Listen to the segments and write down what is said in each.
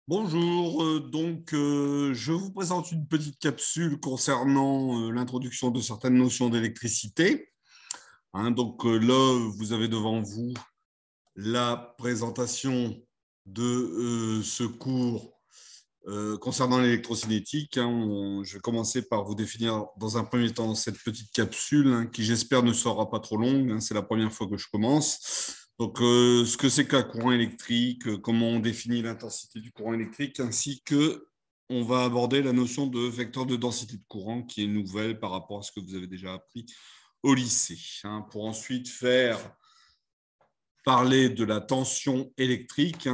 Bonjour, je vous présente une petite capsule concernant l'introduction de certaines notions d'électricité. Là, vous avez devant vous la présentation de ce cours concernant l'électrocinétique. Je vais commencer par vous définir dans un premier temps cette petite capsule qui, j'espère, ne sera pas trop longue. C'est la première fois que je commence. Ce que c'est qu'un courant électrique, comment on définit l'intensité du courant électrique, ainsi que on va aborder la notion de vecteur de densité de courant, qui est nouvelle par rapport à ce que vous avez déjà appris au lycée. Pour ensuite parler de la tension électrique,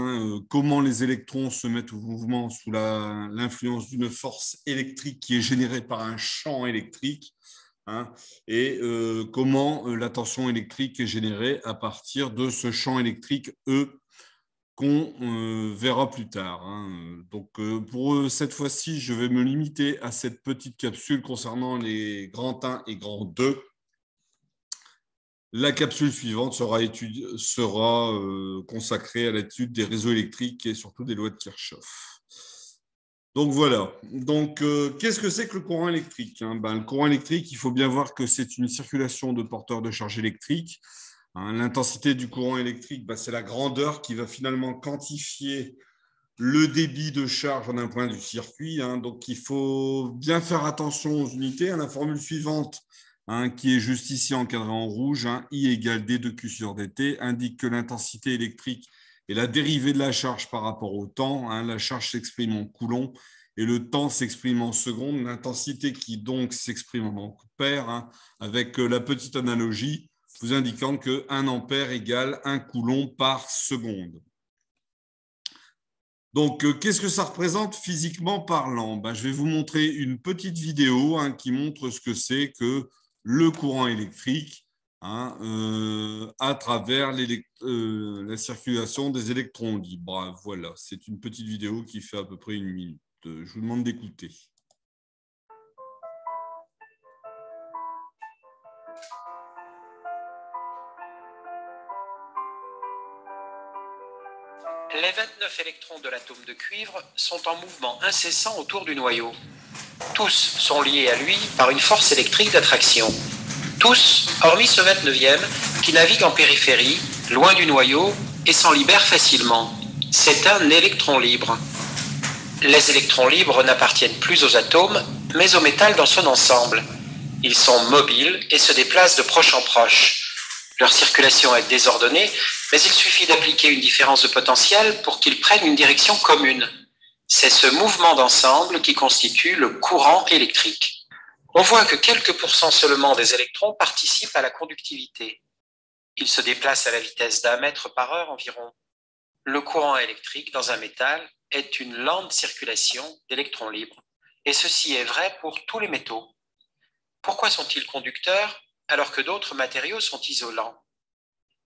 comment les électrons se mettent au mouvement sous l'influence d'une force électrique qui est générée par un champ électrique. Et comment la tension électrique est générée à partir de ce champ électrique E qu'on verra plus tard. Pour cette fois-ci, je vais me limiter à cette petite capsule concernant les grand 1 et grand 2. La capsule suivante sera consacrée à l'étude des réseaux électriques et surtout des lois de Kirchhoff. Donc voilà. Qu'est-ce que c'est que le courant électrique ? Le courant électrique, il faut bien voir que c'est une circulation de porteurs de charge électrique. L'intensité du courant électrique, c'est la grandeur qui va finalement quantifier le débit de charge en un point du circuit. Donc il faut bien faire attention aux unités. La formule suivante, qui est juste ici encadrée en rouge, I égale D2Q sur dt, indique que l'intensité électrique est la dérivée de la charge par rapport au temps. La charge s'exprime en coulomb et le temps s'exprime en secondes. L'intensité qui donc s'exprime en ampères, avec la petite analogie vous indiquant que 1 ampère égale 1 coulomb par seconde. Donc, qu'est-ce que ça représente physiquement parlant ? Je vais vous montrer une petite vidéo qui montre ce que c'est que le courant électrique à travers la circulation des électrons libres. Voilà, c'est une petite vidéo qui fait à peu près 1 minute. Je vous demande d'écouter. Les 29 électrons de l'atome de cuivre sont en mouvement incessant autour du noyau. Tous sont liés à lui par une force électrique d'attraction. Tous, hormis ce 29e, qui navigue en périphérie, loin du noyau, et s'en libère facilement. C'est un électron libre. Les électrons libres n'appartiennent plus aux atomes, mais au métal dans son ensemble. Ils sont mobiles et se déplacent de proche en proche. Leur circulation est désordonnée, mais il suffit d'appliquer une différence de potentiel pour qu'ils prennent une direction commune. C'est ce mouvement d'ensemble qui constitue le courant électrique. On voit que quelques pourcents seulement des électrons participent à la conductivité. Ils se déplacent à la vitesse d'1 mètre par heure environ. Le courant électrique dans un métal est une lente circulation d'électrons libres, et ceci est vrai pour tous les métaux. Pourquoi sont-ils conducteurs alors que d'autres matériaux sont isolants?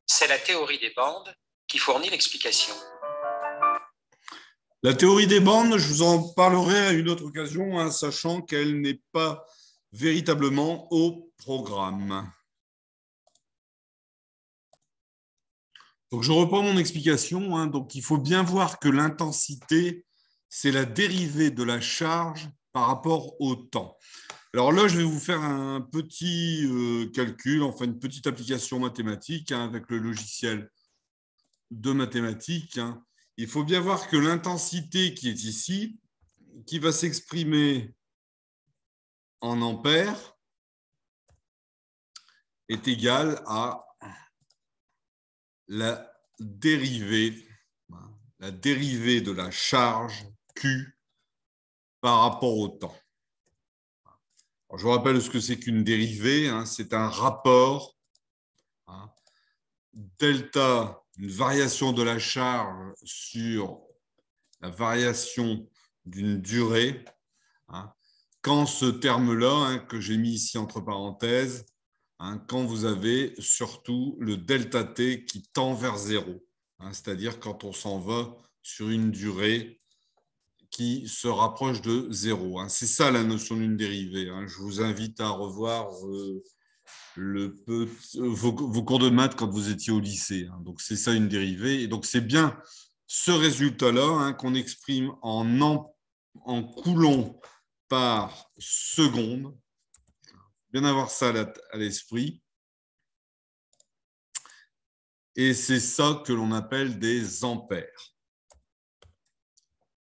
C'est la théorie des bandes qui fournit l'explication. La théorie des bandes, je vous en parlerai à une autre occasion, sachant qu'elle n'est pas véritablement au programme. Donc, je reprends mon explication. Donc, il faut bien voir que l'intensité, c'est la dérivée de la charge par rapport au temps. Alors là, je vais vous faire un petit calcul, enfin une petite application mathématique avec le logiciel de mathématiques. Il faut bien voir que l'intensité qui est ici, qui va s'exprimer en ampères, est égale à la dérivée de la charge Q par rapport au temps. Alors, je vous rappelle ce que c'est qu'une dérivée. C'est un rapport delta, une variation de la charge sur la variation d'une durée. Quand ce terme-là, que j'ai mis ici entre parenthèses, quand vous avez surtout le delta t qui tend vers 0, c'est-à-dire quand on s'en va sur une durée qui se rapproche de 0. C'est ça la notion d'une dérivée. Je vous invite à revoir vos cours de maths quand vous étiez au lycée. Donc c'est ça une dérivée. Et donc c'est bien ce résultat-là, qu'on exprime en coulombs par seconde. Bien avoir ça à l'esprit. Et c'est ça que l'on appelle des ampères.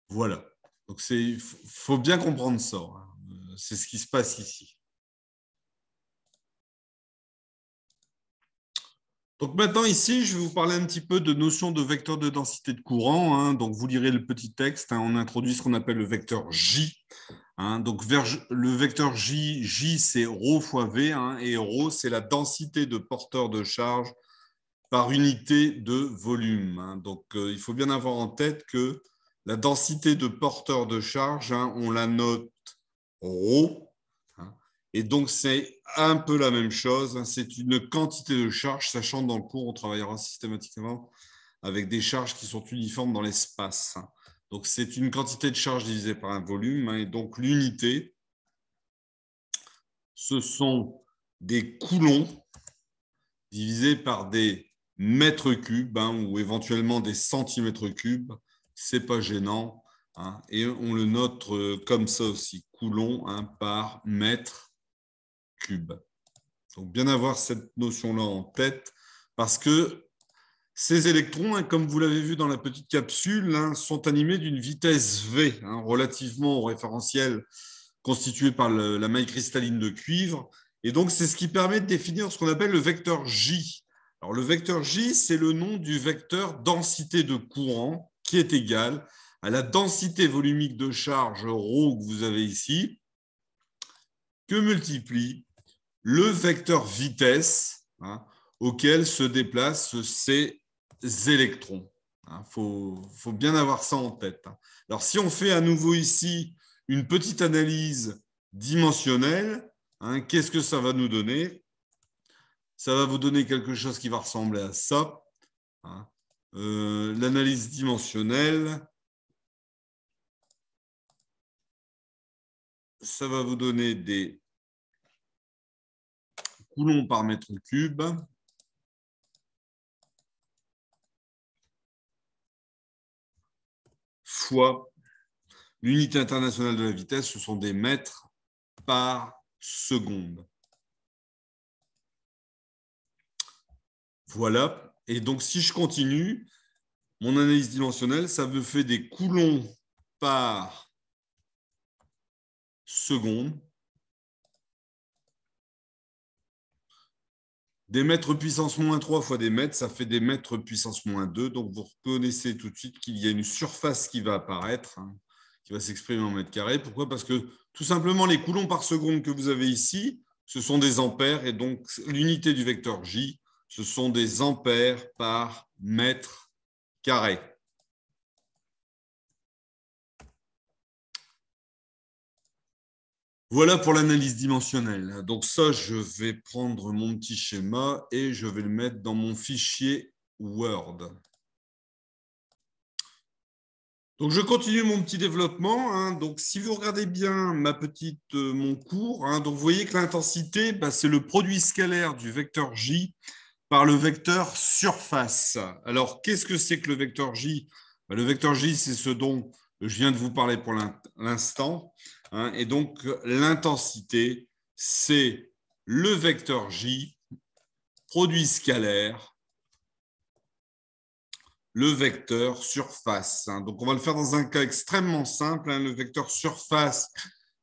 Voilà. Donc, il faut bien comprendre ça. C'est ce qui se passe ici. Donc maintenant, ici, je vais vous parler un petit peu de notion de vecteur de densité de courant. Donc, vous lirez le petit texte. On introduit ce qu'on appelle le vecteur J. Donc, le vecteur J c'est ρ fois V. Et ρ, c'est la densité de porteur de charge par unité de volume. Donc, il faut bien avoir en tête que la densité de porteur de charge, on la note ρ. Et donc, c'est un peu la même chose. C'est une quantité de charge, sachant que dans le cours, on travaillera systématiquement avec des charges qui sont uniformes dans l'espace. Donc, c'est une quantité de charge divisée par un volume. Et donc, l'unité, ce sont des coulombs divisés par des mètres cubes ou éventuellement des centimètres cubes. Ce n'est pas gênant. Et on le note comme ça aussi, coulomb par mètre cube. Donc, bien avoir cette notion-là en tête parce que ces électrons, comme vous l'avez vu dans la petite capsule, sont animés d'une vitesse V relativement au référentiel constitué par la maille cristalline de cuivre. Et donc, c'est ce qui permet de définir ce qu'on appelle le vecteur J. Alors, le vecteur J, c'est le nom du vecteur densité de courant qui est égal à la densité volumique de charge ρ que vous avez ici, que multiplie le vecteur vitesse auquel se déplacent ces électrons. Faut bien avoir ça en tête. Alors, si on fait à nouveau ici une petite analyse dimensionnelle, qu'est-ce que ça va nous donner? Ça va vous donner quelque chose qui va ressembler à ça. L'analyse dimensionnelle, ça va vous donner des coulombs par mètre cube fois l'unité internationale de la vitesse, ce sont des mètres par seconde. Voilà. Et donc, si je continue, mon analyse dimensionnelle, ça me fait des coulombs par seconde. Des mètres puissance moins 3 fois des mètres, ça fait des mètres puissance moins 2. Donc, vous reconnaissez tout de suite qu'il y a une surface qui va apparaître, qui va s'exprimer en mètres carrés. Pourquoi? Parce que tout simplement, les coulombs par seconde que vous avez ici, ce sont des ampères. Et donc, l'unité du vecteur J, ce sont des ampères par mètre carré. Voilà pour l'analyse dimensionnelle. Donc ça, je vais prendre mon petit schéma et je vais le mettre dans mon fichier Word. Donc je continue mon petit développement. Donc si vous regardez bien mon cours, donc vous voyez que l'intensité, c'est le produit scalaire du vecteur J par le vecteur surface. Alors qu'est-ce que c'est que le vecteur J? Le vecteur J, c'est ce dont je viens de vous parler pour l'instant. Et donc, l'intensité, c'est le vecteur J, produit scalaire, le vecteur surface. Donc, on va le faire dans un cas extrêmement simple. Le vecteur surface,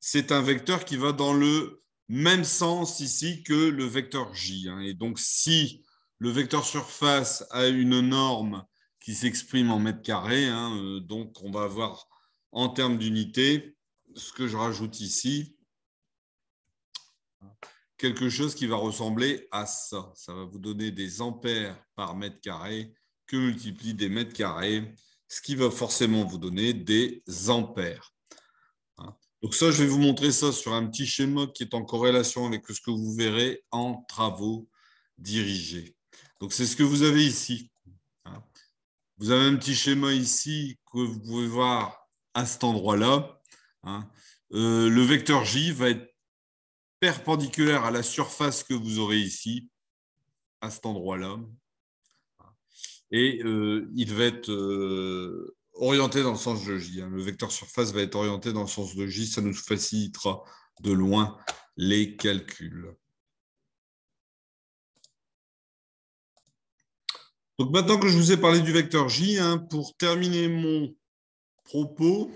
c'est un vecteur qui va dans le même sens ici que le vecteur J. Et donc, si le vecteur surface a une norme qui s'exprime en mètres carrés, donc on va avoir en termes d'unité, ce que je rajoute ici, quelque chose qui va ressembler à ça. Ça va vous donner des ampères par mètre carré que multiplie des mètres carrés, ce qui va forcément vous donner des ampères. Donc ça, je vais vous montrer ça sur un petit schéma qui est en corrélation avec ce que vous verrez en travaux dirigés. Donc c'est ce que vous avez ici. Vous avez un petit schéma ici que vous pouvez voir à cet endroit-là. Le vecteur J va être perpendiculaire à la surface que vous aurez ici, à cet endroit-là. et il va être orienté dans le sens de J. Le vecteur surface va être orienté dans le sens de J. Ça nous facilitera de loin les calculs. Donc maintenant que je vous ai parlé du vecteur J, pour terminer mon propos,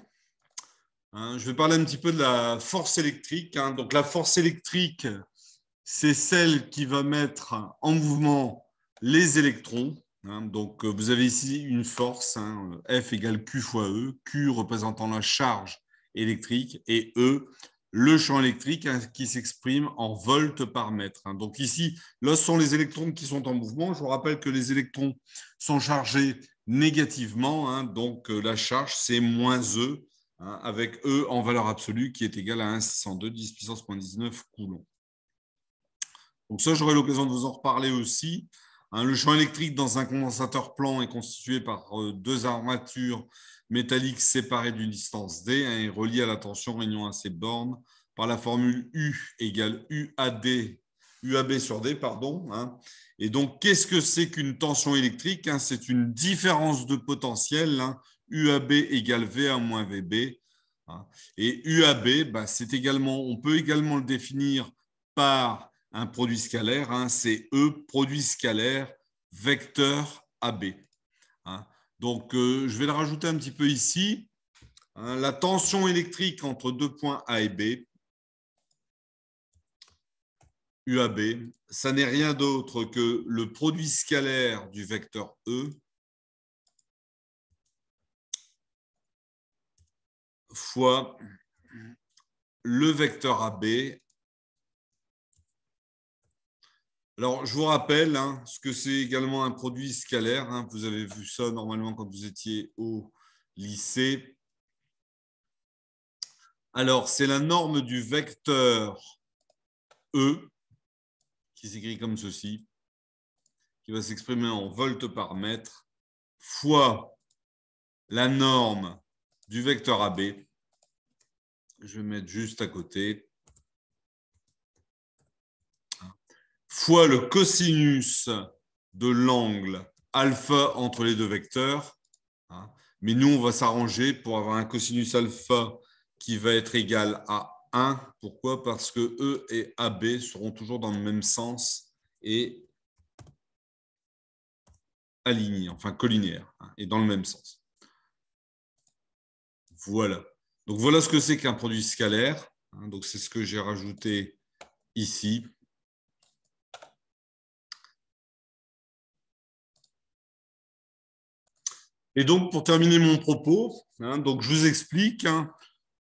je vais parler un petit peu de la force électrique. Donc la force électrique, c'est celle qui va mettre en mouvement les électrons. Donc vous avez ici une force, F égale Q fois E, Q représentant la charge électrique et E, le champ électrique qui s'exprime en volts par mètre. Donc ici, là, ce sont les électrons qui sont en mouvement. Je vous rappelle que les électrons sont chargés négativement, donc la charge, c'est moins E, avec E en valeur absolue qui est égale à 1,602 10 puissance moins 19 coulombs. Donc ça, j'aurai l'occasion de vous en reparler aussi. Le champ électrique dans un condensateur plan est constitué par deux armatures métalliques séparées d'une distance d et reliées à la tension réunion à ces bornes par la formule U égale UAB sur D. Et donc, qu'est-ce que c'est qu'une tension électrique? C'est une différence de potentiel. UAB égale VA moins VB. Et UAB, c'est également, on peut également le définir par un produit scalaire, c'est E, produit scalaire, vecteur AB. Donc, je vais le rajouter un petit peu ici. La tension électrique entre deux points A et B, UAB, ça n'est rien d'autre que le produit scalaire du vecteur E fois le vecteur AB. Alors, je vous rappelle ce que c'est également un produit scalaire. Vous avez vu ça normalement quand vous étiez au lycée. Alors, c'est la norme du vecteur E, qui s'écrit comme ceci, qui va s'exprimer en volts par mètre, fois la norme du vecteur AB. Je vais mettre juste à côté. Fois le cosinus de l'angle alpha entre les deux vecteurs. Mais nous, on va s'arranger pour avoir un cosinus alpha qui va être égal à 1. Pourquoi? Parce que E et AB seront toujours dans le même sens et alignés, enfin collinéaires, et dans le même sens. Voilà. Donc, voilà ce que c'est qu'un produit scalaire. Donc, c'est ce que j'ai rajouté ici. Et donc, pour terminer mon propos, donc je vous explique,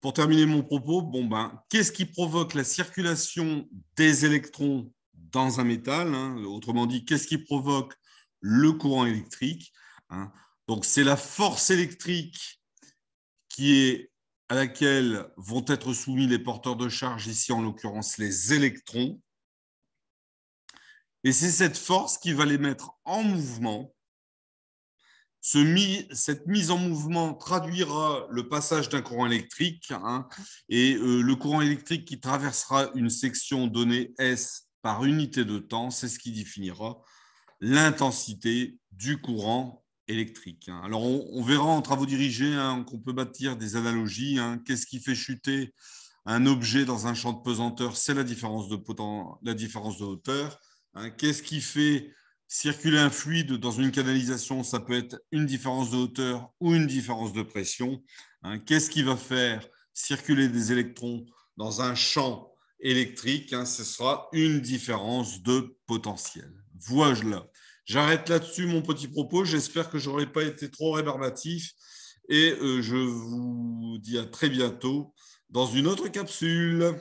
pour terminer mon propos, qu'est-ce qui provoque la circulation des électrons dans un métal? Autrement dit, qu'est-ce qui provoque le courant électrique? Donc, c'est la force électrique à laquelle vont être soumis les porteurs de charge, ici en l'occurrence les électrons. Et c'est cette force qui va les mettre en mouvement. Cette mise en mouvement traduira le passage d'un courant électrique et le courant électrique qui traversera une section donnée S par unité de temps, c'est ce qui définira l'intensité du courant électrique. Alors, on verra en travaux dirigés qu'on peut bâtir des analogies. Qu'est-ce qui fait chuter un objet dans un champ de pesanteur? C'est la différence de hauteur. Qu'est-ce qui fait circuler un fluide dans une canalisation? Ça peut être une différence de hauteur ou une différence de pression. Qu'est-ce qui va faire circuler des électrons dans un champ électrique? Ce sera une différence de potentiel. Voilà. J'arrête là-dessus mon petit propos. J'espère que je n'aurai pas été trop rébarbatif. Et je vous dis à très bientôt dans une autre capsule.